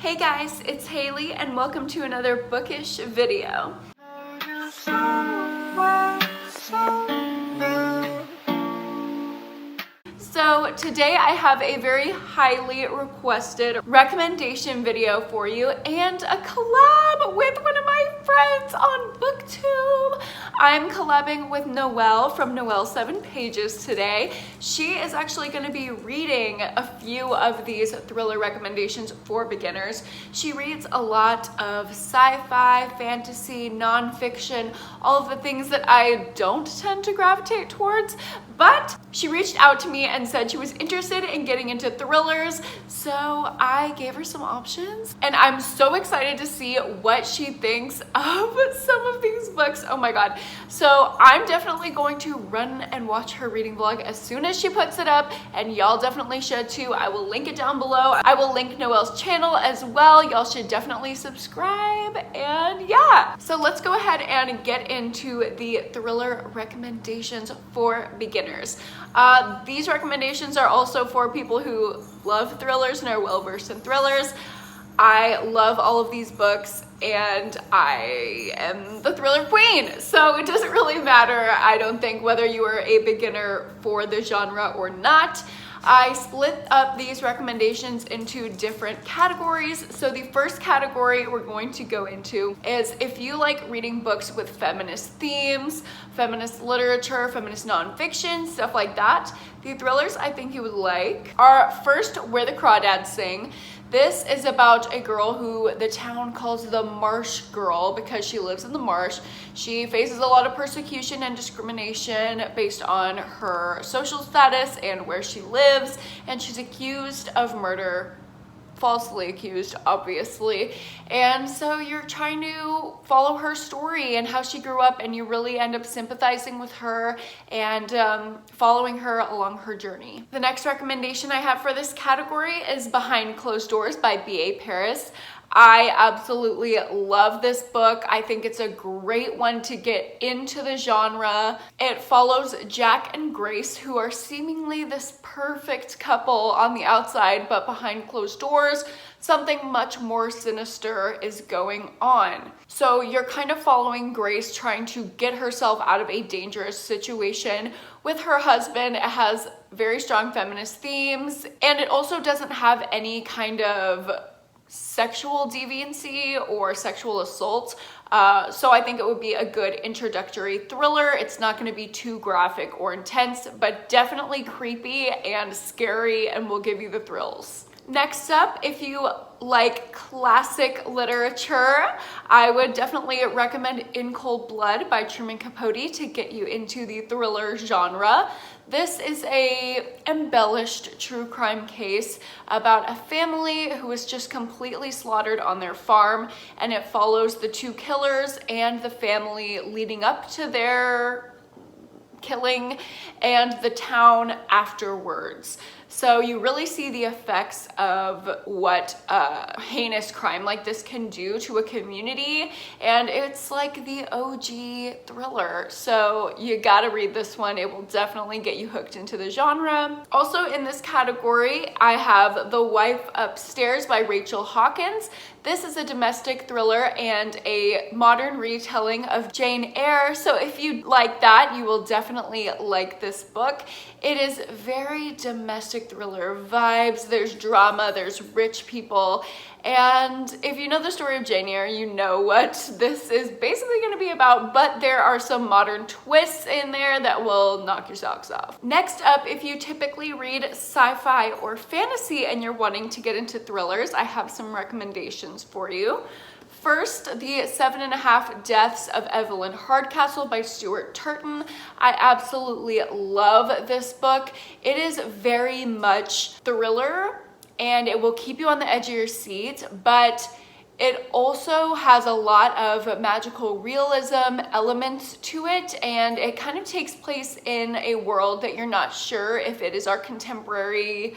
Hey guys, it's Haley and welcome to another bookish video. So today I have a very highly requested recommendation video for you and a collab with one of my friends on BookTube. I'm collabing with Noelle from Noelle 7 Pages today. She is actually going to be reading a few of these thriller recommendations for beginners. She reads a lot of sci-fi, fantasy, nonfiction, all of the things that I don't tend to gravitate towards, but she reached out to me and said she was interested in getting into thrillers, so I gave her some options and I'm so excited to see what she thinks of some of these books. Oh my god. So I'm definitely going to run and watch her reading vlog as soon as she puts it up, and y'all definitely should too. I will link it down below. I will link Noelle's channel as well. Y'all should definitely subscribe, and yeah. So let's go ahead and get into the thriller recommendations for beginners. These recommendations are also for people who love thrillers and are well versed in thrillers. I love all of these books and I am the thriller queen, so it doesn't really matter, I don't think, whether you are a beginner for the genre or not. I split up these recommendations into different categories. So the first category we're going to go into is if you like reading books with feminist themes, feminist literature, feminist nonfiction, stuff like that. The thrillers I think you would like are first Where the Crawdads Sing. This is about a girl who the town calls the Marsh Girl because she lives in the marsh. She faces a lot of persecution and discrimination based on her social status and where she lives, and she's accused of murder. Falsely accused, obviously. And so you're trying to follow her story and how she grew up, and you really end up sympathizing with her and following her along her journey. The next recommendation I have for this category is Behind Closed Doors by B.A. Paris. I absolutely love this book. I think it's a great one to get into the genre. It follows Jack and Grace, who are seemingly this perfect couple on the outside, but behind closed doors, something much more sinister is going on. So you're kind of following Grace trying to get herself out of a dangerous situation with her husband. It has very strong feminist themes, and it also doesn't have any kind of sexual deviancy or sexual assault. So I think it would be a good introductory thriller. It's not going to be too graphic or intense, but definitely creepy and scary and will give you the thrills. Next up, if you like classic literature, I would definitely recommend In Cold Blood by Truman Capote to get you into the thriller genre. This is a embellished true crime case about a family who was just completely slaughtered on their farm, and it follows the two killers and the family leading up to their killing and the town afterwards. So you really see the effects of what heinous crime like this can do to a community, and it's like the OG thriller. So you gotta read this one. It will definitely get you hooked into the genre. Also in this category, I have The Wife Upstairs by Rachel Hawkins. This is a domestic thriller and a modern retelling of Jane Eyre. So if you like that, you will definitely like this book. It is very domestic thriller vibes. There's drama, there's rich people, and if you know the story of Jane Eyre, you know what this is basically going to be about, but there are some modern twists in there that will knock your socks off. Next up, if you typically read sci-fi or fantasy and you're wanting to get into thrillers, I have some recommendations for you. First, The 7.5 Deaths of Evelyn Hardcastle by Stuart Turton. I absolutely love this book. It is very much thriller and it will keep you on the edge of your seat, but it also has a lot of magical realism elements to it, and it kind of takes place in a world that you're not sure if it is our contemporary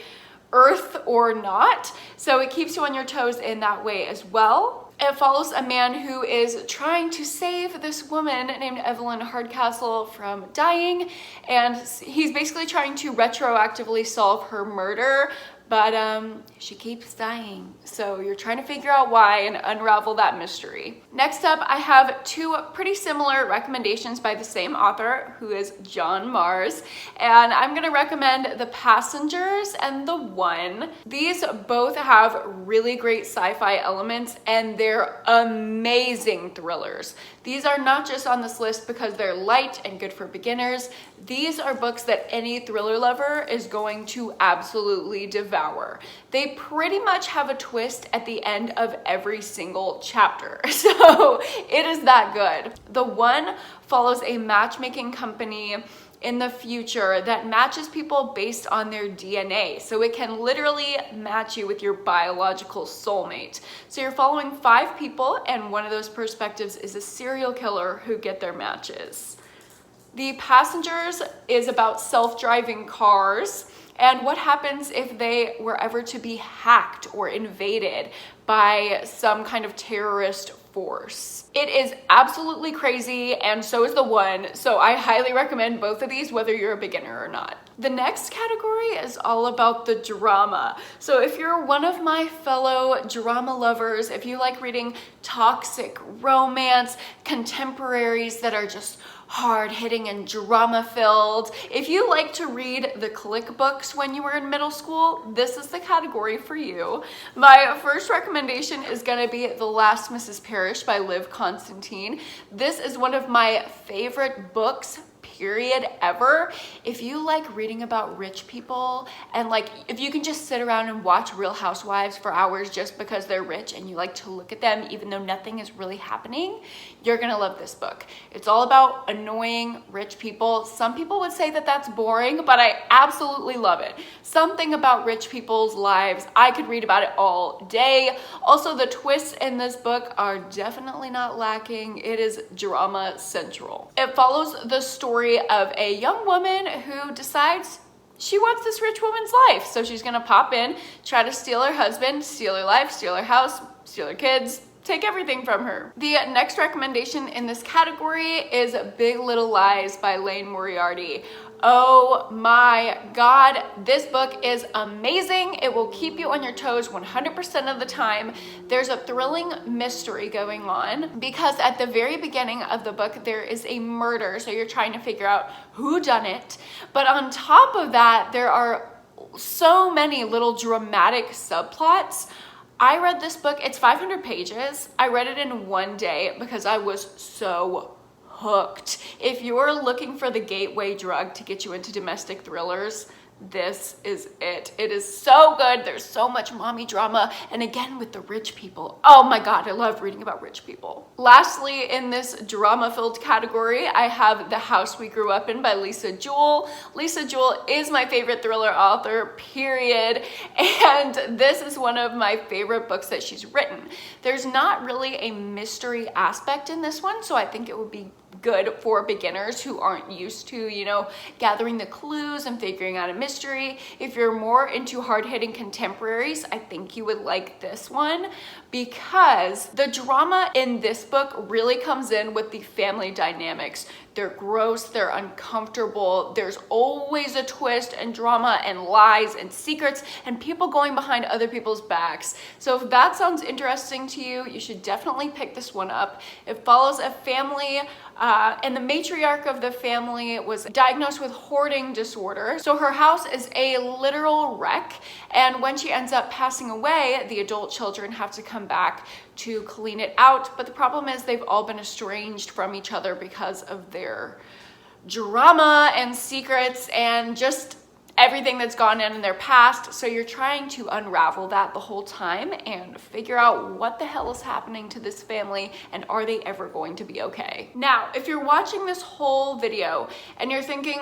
Earth or not. So it keeps you on your toes in that way as well. It follows a man who is trying to save this woman named Evelyn Hardcastle from dying, and he's basically trying to retroactively solve her murder, but she keeps dying. So you're trying to figure out why and unravel that mystery. Next up, I have two pretty similar recommendations by the same author, who is John Mars, and I'm gonna recommend The Passengers and The One. These both have really great sci-fi elements, and they're amazing thrillers. These are not just on this list because they're light and good for beginners. These are books that any thriller lover is going to absolutely devour. They pretty much have a twist at the end of every single chapter, so it is that good. The One follows a matchmaking company in the future that matches people based on their DNA. So it can literally match you with your biological soulmate. So you're following 5 people, and one of those perspectives is a serial killer who get their matches. The Passengers is about self-driving cars and what happens if they were ever to be hacked or invaded by some kind of terrorist force. It is absolutely crazy, and so is The One, so I highly recommend both of these whether you're a beginner or not. The next category is all about the drama. So if you're one of my fellow drama lovers, if you like reading toxic romance, contemporaries that are just hard-hitting and drama-filled, if you like to read the click books when you were in middle school, this is the category for you. My first recommendation is gonna be The Last Mrs. Parrish by Liv Constantine. This is one of my favorite books, period, ever. If you like reading about rich people, and like if you can just sit around and watch Real Housewives for hours just because they're rich and you like to look at them even though nothing is really happening, you're gonna love this book. It's all about annoying rich people. Some people would say that that's boring, but I absolutely love it. Something about rich people's lives, I could read about it all day. Also, the twists in this book are definitely not lacking. It is drama central. It follows the story of a young woman who decides she wants this rich woman's life. So she's gonna pop in, try to steal her husband, steal her life, steal her house, steal her kids, take everything from her. The next recommendation in this category is Big Little Lies by Lane Moriarty. Oh my God, this book is amazing. It will keep you on your toes 100% of the time. There's a thrilling mystery going on because at the very beginning of the book, there is a murder. So you're trying to figure out who done it. But on top of that, there are so many little dramatic subplots. I read this book, it's 500 pages. I read it in one day because I was so hooked. If you're looking for the gateway drug to get you into domestic thrillers, this is it. It is so good. There's so much mommy drama, and again with the rich people. Oh my God, I love reading about rich people. Lastly, in this drama-filled category, I have The House We Grew Up In by Lisa Jewell. Lisa Jewell is my favorite thriller author, period, and this is one of my favorite books that she's written. There's not really a mystery aspect in this one, so I think it would be good for beginners who aren't used to, you know, gathering the clues and figuring out a mystery. If you're more into hard-hitting contemporaries, I think you would like this one because the drama in this book really comes in with the family dynamics. They're gross, they're uncomfortable, there's always a twist and drama and lies and secrets and people going behind other people's backs. So if that sounds interesting to you, you should definitely pick this one up. It follows a family and the matriarch of the family was diagnosed with hoarding disorder. So her house is a literal wreck, and when she ends up passing away, the adult children have to come back to clean it out. But the problem is they've all been estranged from each other because of their drama and secrets and just everything that's gone in their past. So you're trying to unravel that the whole time and figure out what the hell is happening to this family and are they ever going to be okay. Now, if you're watching this whole video and you're thinking,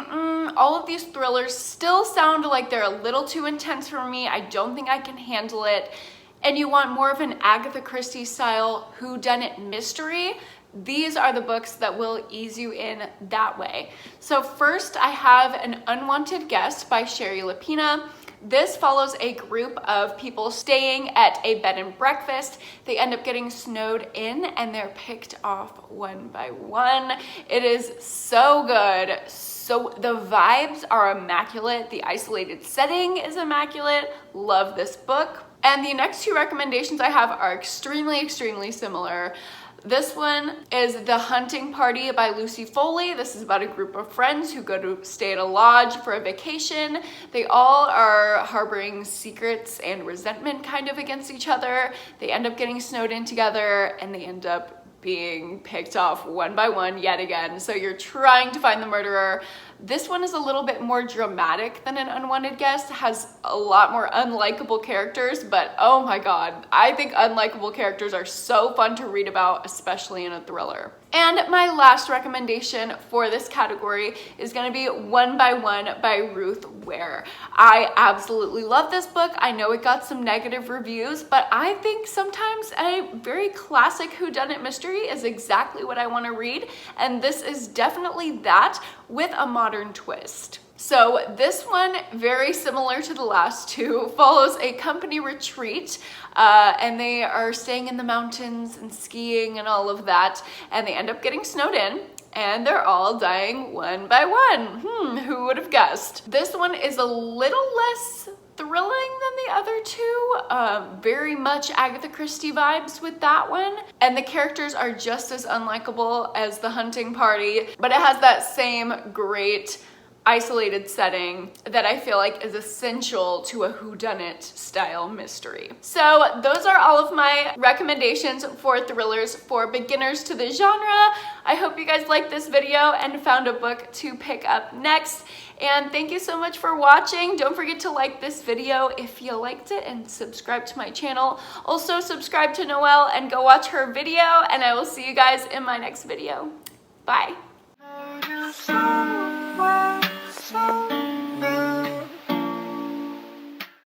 all of these thrillers still sound like they're a little too intense for me, I don't think I can handle it, and you want more of an Agatha Christie style whodunit mystery, these are the books that will ease you in that way. So first I have An Unwanted Guest by Sherry Lapina. This follows a group of people staying at a bed and breakfast. They end up getting snowed in and they're picked off one by one. It is so good. So the vibes are immaculate. The isolated setting is immaculate. Love this book. And the next two recommendations I have are extremely similar. This one is The Hunting Party by Lucy Foley. This is about a group of friends who go to stay at a lodge for a vacation. They all are harboring secrets and resentment kind of against each other. They end up getting snowed in together and they end up being picked off one by one yet again. So you're trying to find the murderer. This one is a little bit more dramatic than An Unwanted Guest, has a lot more unlikable characters, but oh my God, I think unlikable characters are so fun to read about, especially in a thriller. And my last recommendation for this category is gonna be One by One by Ruth Ware. I absolutely love this book. I know it got some negative reviews, but I think sometimes a very classic whodunit mystery is exactly what I wanna read, and this is definitely that with a modern twist. So this one, very similar to the last two, follows a company retreat and they are staying in the mountains and skiing and all of that, and they end up getting snowed in and they're all dying one by one. Who would have guessed? This one is a little less thrilling than the other two. Very much Agatha Christie vibes with that one. And the characters are just as unlikable as The Hunting Party, but it has that same great isolated setting that I feel like is essential to a whodunit style mystery. So those are all of my recommendations for thrillers for beginners to the genre. I hope you guys liked this video and found a book to pick up next. And thank you so much for watching. Don't forget to like this video if you liked it and subscribe to my channel. Also subscribe to Noelle and go watch her video, and I will see you guys in my next video. Bye.